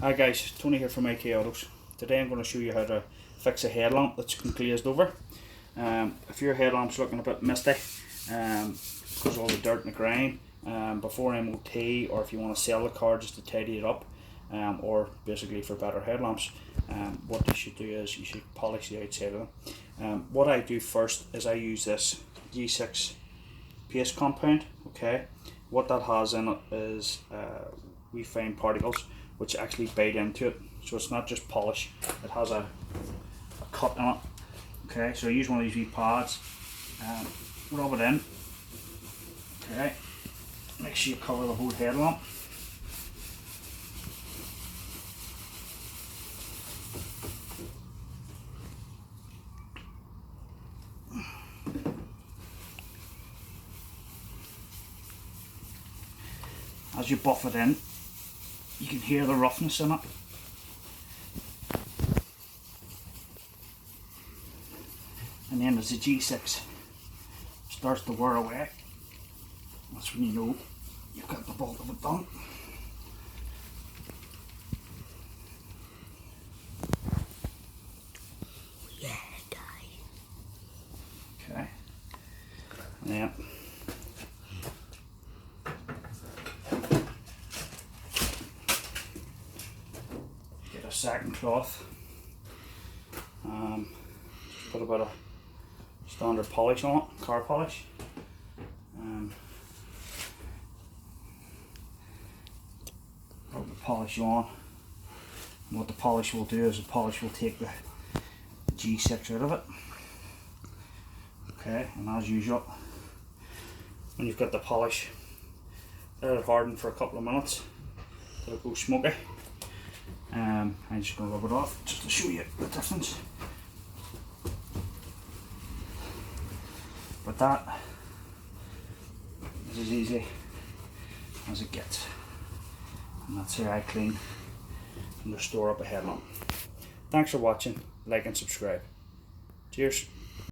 Hi guys, Tony here from AK Autos. Today I'm going to show you how to fix a headlamp that's glazed over. If your headlamp's looking a bit misty because of all the dirt and the grime, before MOT, or if you want to sell the car just to tidy it up, or basically for better headlamps, what you should do is you should polish the outside of them. What I do first is I use this G6 paste compound. Okay, what that has in it is we fine particles which actually bite into it, so it's not just polish, it has a cut in it. Okay, so I use one of these wee pads, rub it in. Okay, make sure you cover the whole headlamp. As you buff it in, you can hear the roughness in it. And then as the G6 starts to wear away, that's when you know you've got the bulk of it done. Okay. And then get a sacking cloth, put a bit of standard polish on it, car polish. Rub the polish on, and what the polish will do is the polish will take the G6 out of it. Okay, and as usual, when you've got the polish, let it harden for a couple of minutes till it goes smoky. I'm just going to rub it off just to show you the difference. But that is as easy as it gets, and that's how I clean and restore up a headlamp. Thanks for watching, like and subscribe. Cheers.